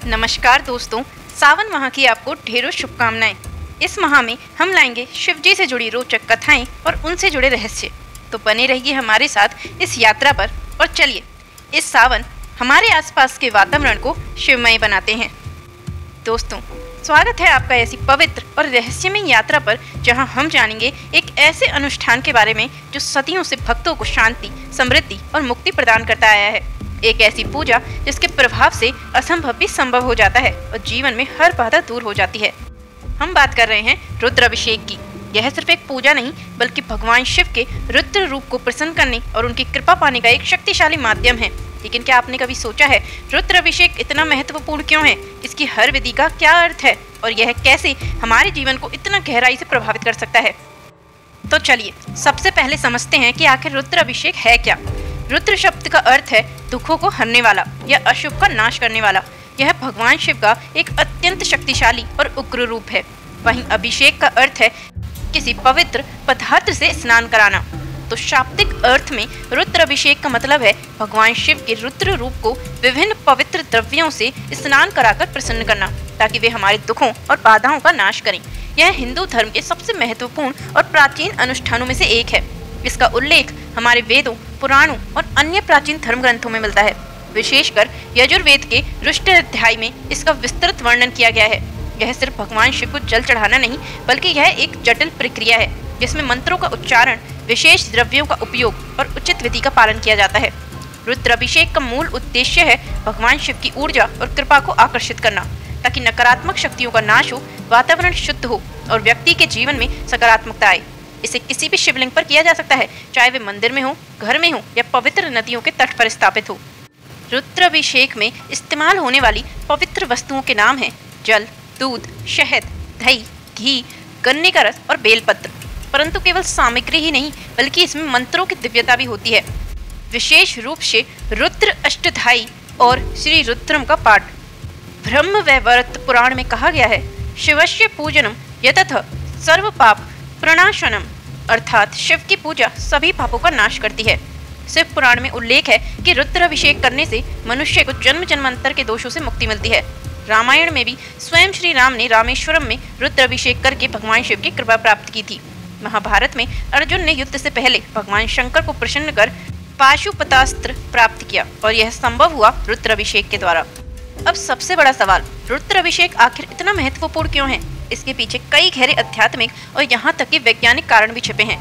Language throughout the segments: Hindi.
नमस्कार दोस्तों, सावन माह की आपको ढेरों शुभकामनाएं। इस माह में हम लाएंगे शिव जी से जुड़ी रोचक कथाएं और उनसे जुड़े रहस्य। तो बने रहिए हमारे साथ इस यात्रा पर और चलिए इस सावन हमारे आसपास के वातावरण को शिवमय बनाते हैं। दोस्तों, स्वागत है आपका ऐसी पवित्र और रहस्यमय यात्रा पर, जहां हम जानेंगे एक ऐसे अनुष्ठान के बारे में जो सदियों से भक्तों को शांति, समृद्धि और मुक्ति प्रदान करता आया है। एक ऐसी पूजा जिसके प्रभाव से असंभव भी संभव हो जाता है और जीवन में हर बाधा दूर हो जाती है। हम बात कर रहे हैं रुद्राभिषेक की। यह सिर्फ एक पूजा नहीं, बल्कि भगवान शिव के रुद्र रूप को प्रसन्न करने और उनकी कृपा पाने का एक शक्तिशाली माध्यम है। लेकिन क्या आपने कभी सोचा है रुद्राभिषेक इतना महत्वपूर्ण क्यों है? इसकी हर विधि का क्या अर्थ है और यह कैसे हमारे जीवन को इतना गहराई से प्रभावित कर सकता है? तो चलिए सबसे पहले समझते हैं कि आखिर रुद्राभिषेक है क्या। रुद्र शब्द का अर्थ है दुखों को हरने वाला या अशुभ का नाश करने वाला। यह भगवान शिव का एक अत्यंत शक्तिशाली और उग्र रूप है। वहीं अभिषेक का अर्थ है किसी पवित्र पदार्थ से स्नान कराना। तो शाब्दिक अर्थ में रुद्र अभिषेक का मतलब है भगवान शिव के रुद्र रूप को विभिन्न पवित्र द्रव्यों से स्नान कराकर प्रसन्न करना, ताकि वे हमारे दुखों और बाधाओं का नाश करें। यह हिंदू धर्म के सबसे महत्वपूर्ण और प्राचीन अनुष्ठानों में से एक है। इसका उल्लेख हमारे वेदों, पुराणों और अन्य प्राचीन धर्म ग्रंथों में मिलता है। विशेषकर यजुर्वेद के रुष्ट अध्याय में इसका विस्तृत वर्णन किया गया है। यह सिर्फ भगवान शिव को जल चढ़ाना नहीं, बल्कि यह एक जटिल प्रक्रिया है जिसमें मंत्रों का उच्चारण, विशेष द्रव्यों का उपयोग और उचित विधि का पालन किया जाता है। रुद्राभिषेक का मूल उद्देश्य है भगवान शिव की ऊर्जा और कृपा को आकर्षित करना, ताकि नकारात्मक शक्तियों का नाश हो, वातावरण शुद्ध हो और व्यक्ति के जीवन में सकारात्मकता आए। इसे किसी भी शिवलिंग पर किया जा सकता है, चाहे वे मंदिर में हो, घर में हो या पवित्र नदियों के तट पर स्थापित हो। रुद्राभिषेक में इस्तेमाल होने वाली पवित्र वस्तुओं के नाम हैं जल, दूध, शहद, दही, घी, गन्ने का रस और बेलपत्र। परंतु केवल सामग्री ही नहीं, बल्कि इसमें मंत्रों की दिव्यता भी होती है। विशेष रूप से रुद्र अष्टधाई और श्री रुद्रम का पाठ। ब्रह्म वैवर्त पुराण में कहा गया है, शिवस्य पूजनम यतथ सर्व पाप प्रणाशनम, अर्थात शिव की पूजा सभी पापों का नाश करती है। शिव पुराण में उल्लेख है कि रुद्राभिषेक करने से मनुष्य को जन्म जन्मांतर के दोषों से मुक्ति मिलती है। रामायण में भी स्वयं श्री राम ने रामेश्वरम में रुद्राभिषेक करके भगवान शिव की कृपा प्राप्त की थी। महाभारत में अर्जुन ने युद्ध से पहले भगवान शंकर को प्रसन्न कर पाशुपतास्त्र प्राप्त किया और यह संभव हुआ रुद्राभिषेक के द्वारा। अब सबसे बड़ा सवाल, रुद्राभिषेक आखिर इतना महत्वपूर्ण क्यों है? इसके पीछे कई गहरे आध्यात्मिक और यहाँ तक कि वैज्ञानिक कारण भी छिपे हैं।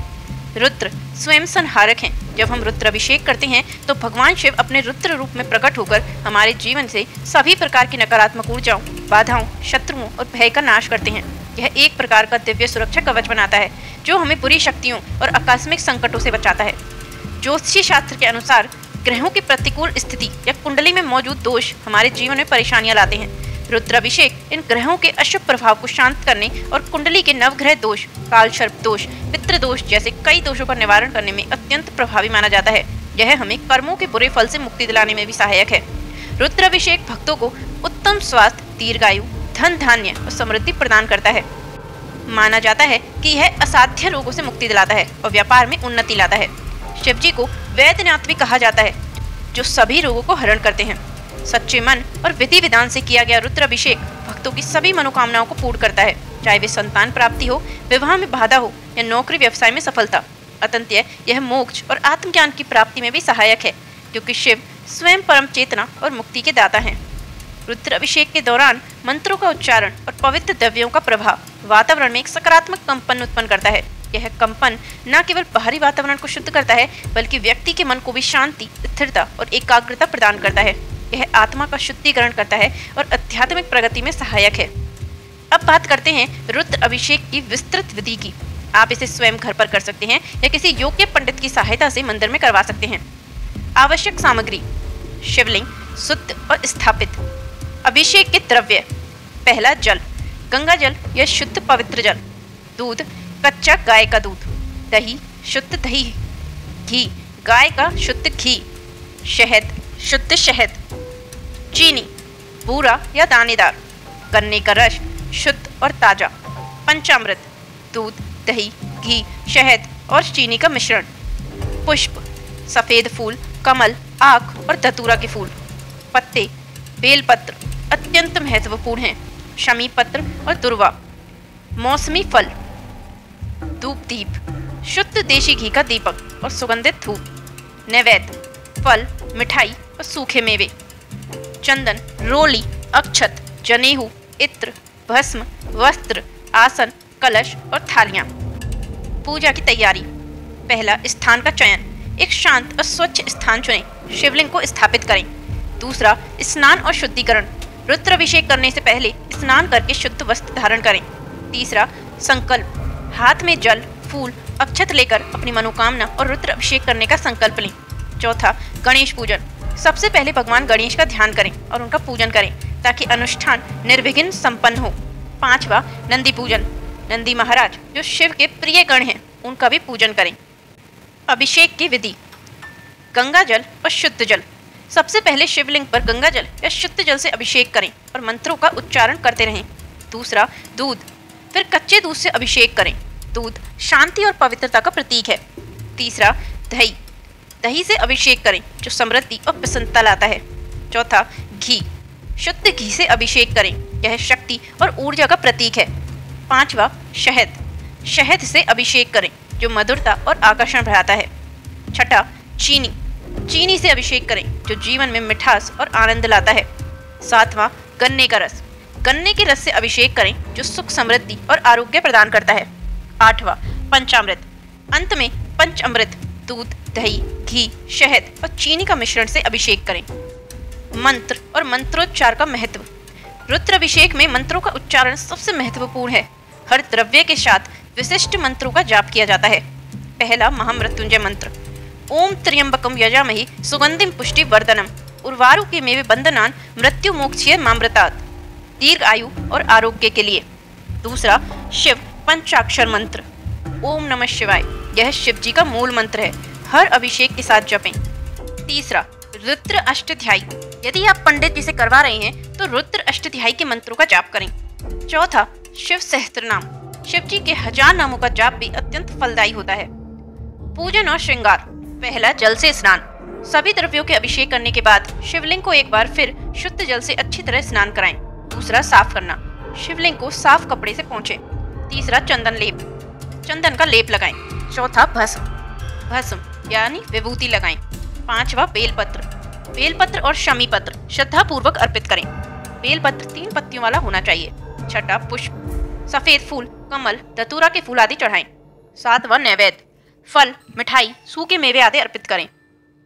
रुद्र स्वयं संहारक हैं। जब हम रुद्राभिषेक करते हैं तो भगवान शिव अपने रुद्र रूप में प्रकट होकर हमारे जीवन से सभी प्रकार की नकारात्मक ऊर्जाओं, बाधाओं, शत्रुओं और भय का नाश करते हैं। यह एक प्रकार का दिव्य सुरक्षा कवच बनाता है जो हमें बुरी शक्तियों और आकस्मिक संकटों से बचाता है। ज्योतिषी शास्त्र के अनुसार ग्रहों की प्रतिकूल स्थिति या कुंडली में मौजूद दोष हमारे जीवन में परेशानियां लाते हैं। रुद्राभिषेक इन ग्रहों के अशुभ प्रभाव को शांत करने और कुंडली के नवग्रह दोष, काल सर्प दोष, पितृ दोष जैसे कई दोषों का निवारण करने में अत्यंत प्रभावी माना जाता है। यह हमें कर्मों के बुरे फल से मुक्ति दिलाने में भी सहायक है। रुद्राभिषेक भक्तों को उत्तम स्वास्थ्य, दीर्घायु, धन धान्य और समृद्धि प्रदान करता है। माना जाता है कि यह असाध्य रोगों से मुक्ति दिलाता है और व्यापार में उन्नति लाता है। शिव जी को वैद्यनाथ भी कहा जाता है, जो सभी रोगों को हरण करते हैं। सच्चे मन और विधि विधान से किया गया रुद्राभिषेक भक्तों की सभी मनोकामनाओं को पूर्ण करता है, चाहे वे संतान प्राप्ति हो, विवाह में बाधा हो या नौकरी व्यवसाय में सफलता। अतंत्य यह मोक्ष और आत्मज्ञान की प्राप्ति में भी सहायक है, क्योंकि शिव स्वयं परम चेतना और मुक्ति के दाता हैं। रुद्राभिषेक के दौरान मंत्रों का उच्चारण और पवित्र द्रव्यों का प्रभाव वातावरण में एक सकारात्मक कंपन उत्पन्न करता है। यह कंपन न केवल बाहरी वातावरण को शुद्ध करता है, बल्कि व्यक्ति के मन को भी शांति, स्थिरता और एकाग्रता प्रदान करता है। यह आत्मा का शुद्धिकरण करता है और आध्यात्मिक प्रगति में सहायक है। अब बात करते हैं रुद्र अभिषेक की विस्तृत विधि की। आप इसे स्वयं घर पर कर सकते हैं या किसी योग्य पंडित की सहायता से मंदिर में करवा सकते हैं। आवश्यक सामग्री: शिवलिंग शुद्ध और स्थापित। अभिषेक के द्रव्य: पहला जल, गंगा जल या शुद्ध पवित्र जल। दूध, कच्चा गाय का दूध। दही, शुद्ध दही। घी, गाय का शुद्ध घी। शहद, शुद्ध शहद। चीनी, बूरा या दानेदार। गन्ने का रस, शुद्ध और ताजा। पंचामृत, दूध, दही, घी, शहद और चीनी का मिश्रण। पुष्प: सफेद फूल, कमल, आक और धतूरा के फूल। पत्ते: बेलपत्र, अत्यंत महत्वपूर्ण हैं। शमी पत्र और दुर्वा। मौसमी फल। धूप दीप, शुद्ध देशी घी का दीपक और सुगंधित धूप। नैवेद्य, फल, मिठाई और सूखे मेवे। चंदन, रोली, अक्षत, जनेऊ, इत्र, भस्म, वस्त्र, आसन, कलश और थालियां। पूजा की तैयारी। पहला, स्थान का चयन। एक शांत और स्वच्छ स्थान चुनें। शिवलिंग को स्थापित करें। दूसरा, स्नान और शुद्धिकरण। रुद्राभिषेक करने से पहले स्नान करके शुद्ध वस्त्र धारण करें। तीसरा, संकल्प। हाथ में जल, फूल, अक्षत लेकर अपनी मनोकामना और रुद्राभिषेक करने का संकल्प लें। चौथा, गणेश पूजन। सबसे पहले भगवान गणेश का ध्यान करें और उनका पूजन करें ताकि अनुष्ठान निर्विघ्न संपन्न हो। पांचवा, नंदी पूजन। नंदी महाराज जो शिव के प्रिय गण हैं उनका भी पूजन करें। अभिषेक की विधि। गंगा जल और शुद्ध जल। सबसे पहले शिवलिंग पर गंगा जल या शुद्ध जल से अभिषेक करें और मंत्रों का उच्चारण करते रहें। दूसरा, दूध। फिर कच्चे दूध से अभिषेक करें। दूध शांति और पवित्रता का प्रतीक है। तीसरा, दही। दही से अभिषेक करें जो समृद्धि और प्रसन्नता लाता है। चौथा, घी। शुद्ध घी से अभिषेक करें, यह शक्ति और ऊर्जा का प्रतीक है। पांचवा, शहद। शहद से अभिषेक करें जो मधुरता और आकर्षण बढ़ाता है। छठा, चीनी। चीनी से अभिषेक करें जो जीवन में मिठास और आनंद लाता है। सातवां, गन्ने का रस। गन्ने के रस से अभिषेक करें जो सुख, समृद्धि और आरोग्य प्रदान करता है। आठवां, पंचामृत। अंत में पंचामृत दूध, दही, घी, शहद और चीनी का मिश्रण से अभिषेक करें। मंत्र और मंत्रोच्चार का महत्व। रुद्राभिषेक में मंत्रों का उच्चारण सबसे महत्वपूर्ण है। हर द्रव्य के साथ विशिष्ट मंत्रों का जाप किया जाता है। पहला, महामृत्युंजय मंत्र। ओम त्र्यंबकम यजामहे सुगंधिम पुष्टि वर्धनम उर्वारुके मेवे बंधनान मृत्यु मोक्षीय मामृतात्। दीर्घ आयु और आरोग्य के लिए। दूसरा, शिव पंचाक्षर मंत्र। ओम नमः शिवाय, यह शिव जी का मूल मंत्र है। हर अभिषेक के साथ जपें। तीसरा, रुद्र अष्टध्यायी। यदि आप पंडित जी से करवा रहे हैं तो रुद्र अष्टध्यायी के मंत्रों का जाप करें। चौथा, शिव सहस्त्रनाम। शिव जी के 1000 नामों का जाप भी अत्यंत फलदायी होता है। पूजन और श्रृंगार। पहला, जल से स्नान। सभी द्रव्यों के अभिषेक करने के बाद शिवलिंग को एक बार फिर शुद्ध जल से अच्छी तरह स्नान कराएं। दूसरा, साफ करना। शिवलिंग को साफ कपड़े से पोंछें। तीसरा, चंदन लेप। चंदन का लेप लगाएं। चौथा, भस्म। भस्म यानी विभूति लगाएं। पांचवा, बेलपत्र। बेलपत्र और शमी पत्र श्रद्धा पूर्वक अर्पित करें। बेलपत्र 3 पत्तियों वाला होना चाहिए। छठा, पुष्प। सफेद फूल, कमल, धतूरा के फूल आदि चढ़ाएं। सातवां, नैवेद्य। फल, मिठाई, सूखे मेवे आदि अर्पित करें।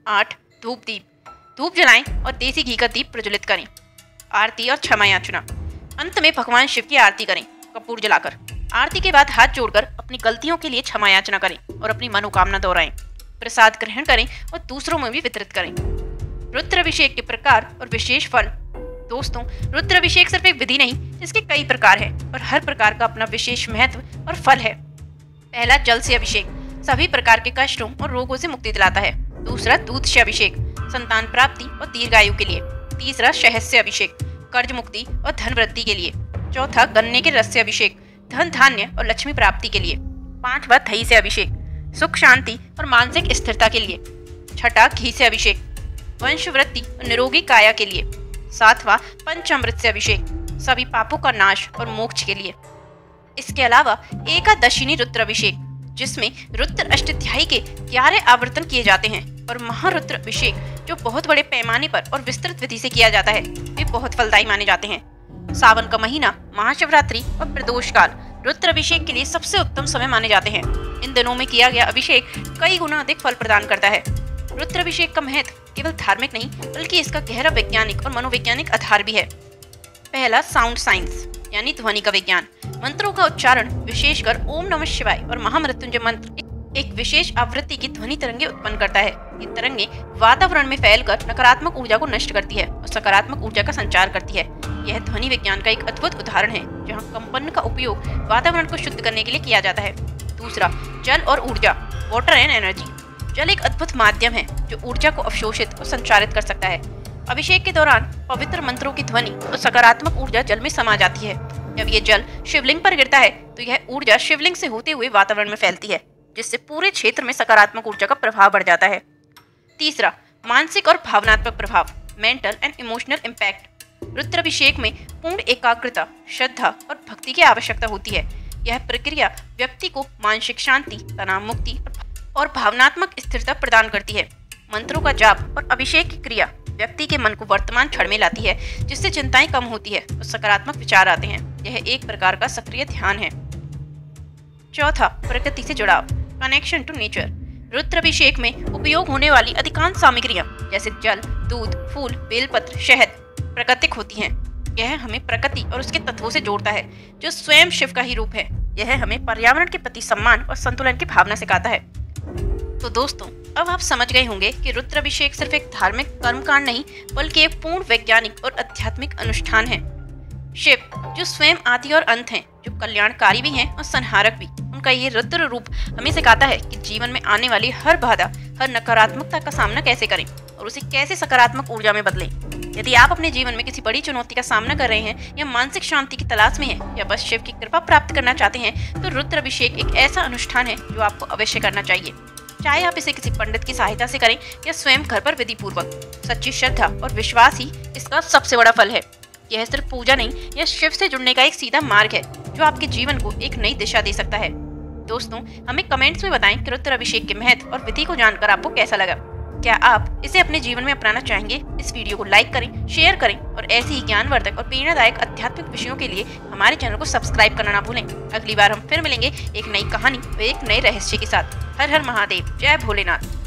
8, धूप दीप। धूप जलाएं और देसी घी का दीप प्रज्वलित करें। आरती और क्षमा याचना। अंत में भगवान शिव की आरती करें कपूर जलाकर। आरती के बाद हाथ जोड़कर अपनी गलतियों के लिए क्षमा याचना करें और अपनी मनोकामना दोहराएं। प्रसाद ग्रहण करें और दूसरों में भी वितरित करें। रुद्राभिषेक के प्रकार और विशेष फल। दोस्तों, रुद्राभिषेक सिर्फ एक विधि नहीं, इसके कई प्रकार हैं और हर प्रकार का अपना विशेष महत्व और फल है। पहला, जल से अभिषेक। सभी प्रकार के कष्टों और रोगों से मुक्ति दिलाता है। दूसरा, दूध से अभिषेक। संतान प्राप्ति और दीर्घायु के लिए। तीसरा, शहद से अभिषेक। कर्ज मुक्ति और धन वृद्धि के लिए। चौथा, गन्ने के रस से अभिषेक। धन, धान्य और लक्ष्मी प्राप्ति के लिए। पांचवा, दही से अभिषेक। सुख, शांति और मानसिक स्थिरता के लिए। छठा, घी से अभिषेक। वंश वृद्धि और निरोगी काया के लिए। सातवां, पंचामृत से अभिषेक। सभी पापों का नाश और मोक्ष के लिए। इसके अलावा एकादशिनी रुद्राभिषेक, जिसमें रुद्र अष्टध्यायी के 11 आवर्तन किए जाते हैं, और महारुद्र अभिषेक जो बहुत बड़े पैमाने पर और विस्तृत विधि से किया जाता है, वे बहुत फलदायी माने जाते हैं। सावन का महीना, महाशिवरात्रि और प्रदोष काल रुद्राभिषेक के लिए सबसे उत्तम समय माने जाते हैं। इन दिनों में किया गया अभिषेक कई गुना अधिक फल प्रदान करता है। रुद्राभिषेक का महत्व केवल धार्मिक नहीं बल्कि इसका गहरा वैज्ञानिक और मनोवैज्ञानिक आधार भी है। पहला, साउंड साइंस यानी ध्वनि का विज्ञान। मंत्रों का उच्चारण, विशेषकर ओम नमः शिवाय और महामृत्युंजय मंत्र, एक विशेष आवृत्ति की ध्वनि तरंगे उत्पन्न करता है। ये तरंगे वातावरण में फैलकर नकारात्मक ऊर्जा को नष्ट करती है और सकारात्मक ऊर्जा का संचार करती है। यह ध्वनि विज्ञान का एक अद्भुत उदाहरण है जहाँ कंपन का उपयोग वातावरण को शुद्ध करने के लिए किया जाता है। दूसरा, जल और ऊर्जा, वाटर एंड एनर्जी। जल एक अद्भुत माध्यम है जो ऊर्जा को अवशोषित और संचारित कर सकता है। अभिषेक के दौरान पवित्र मंत्रों की ध्वनि और सकारात्मक ऊर्जा जल में समा जाती है। जब ये जल शिवलिंग पर गिरता है तो यह ऊर्जा शिवलिंग से होते हुए वातावरण में फैलती है, जिससे पूरे क्षेत्र में सकारात्मक ऊर्जा का प्रभाव बढ़ जाता है। तीसरा, मानसिक और भावनात्मक प्रभाव, मेंटल एंड इमोशनल इम्पैक्ट। रुद्राभिषेक में पूर्ण एकाग्रता, श्रद्धा और भक्ति की आवश्यकता होती है। यह प्रक्रिया व्यक्ति को मानसिक शांति, तनाव मुक्ति और भावनात्मक स्थिरता प्रदान करती है। मंत्रों का जाप और अभिषेक की क्रिया व्यक्ति के मन को वर्तमान क्षण में लाती है, जिससे चिंताएं कम होती है और सकारात्मक विचार आते हैं। यह एक प्रकार का सक्रिय ध्यान है। चौथा, प्रकृति से जुड़ाव, कनेक्शन टू नेचर। रुद्राभिषेक में उपयोग होने वाली अधिकांश सामग्रियां जैसे जल, दूध, फूल, बेलपत्र, शहद प्राकृतिक होती हैं। यह हमें प्रकृति और उसके तत्वों से जोड़ता है, जो स्वयं शिव का ही रूप है। यह हमें पर्यावरण के प्रति सम्मान और संतुलन की भावना सिखाता है। तो दोस्तों, अब आप समझ गए होंगे कि रुद्राभिषेक सिर्फ एक धार्मिक कर्मकांड नहीं, बल्कि एक पूर्ण वैज्ञानिक और आध्यात्मिक अनुष्ठान है। शिव, जो स्वयं आदि और अंत हैं, जो कल्याणकारी भी हैं और संहारक भी, उनका ये रुद्र रूप हमें सिखाता है कि जीवन में आने वाली हर बाधा, हर नकारात्मकता का सामना कैसे करें और उसे कैसे सकारात्मक ऊर्जा में बदलें। यदि आप अपने जीवन में किसी बड़ी चुनौती का सामना कर रहे हैं या मानसिक शांति की तलाश में हैं या बस शिव की कृपा प्राप्त करना चाहते हैं, तो रुद्राभिषेक एक ऐसा अनुष्ठान है जो आपको अवश्य करना चाहिए। चाहे आप इसे किसी पंडित की सहायता से करें या स्वयं घर पर विधि पूर्वक, सच्ची श्रद्धा और विश्वास ही इसका सबसे बड़ा फल है। यह सिर्फ पूजा नहीं, यह शिव से जुड़ने का एक सीधा मार्ग है जो आपके जीवन को एक नई दिशा दे सकता है। दोस्तों, हमें कमेंट्स में बताएं कि रुद्राभिषेक के महत्व और विधि को जानकर आपको कैसा लगा। क्या आप इसे अपने जीवन में अपनाना चाहेंगे? इस वीडियो को लाइक करें, शेयर करें और ऐसे ही ज्ञानवर्धक और प्रेरणादायक आध्यात्मिक विषयों के लिए हमारे चैनल को सब्सक्राइब करना ना भूलें। अगली बार हम फिर मिलेंगे एक नई कहानी व एक नए रहस्य के साथ। हर हर महादेव, जय भोलेनाथ।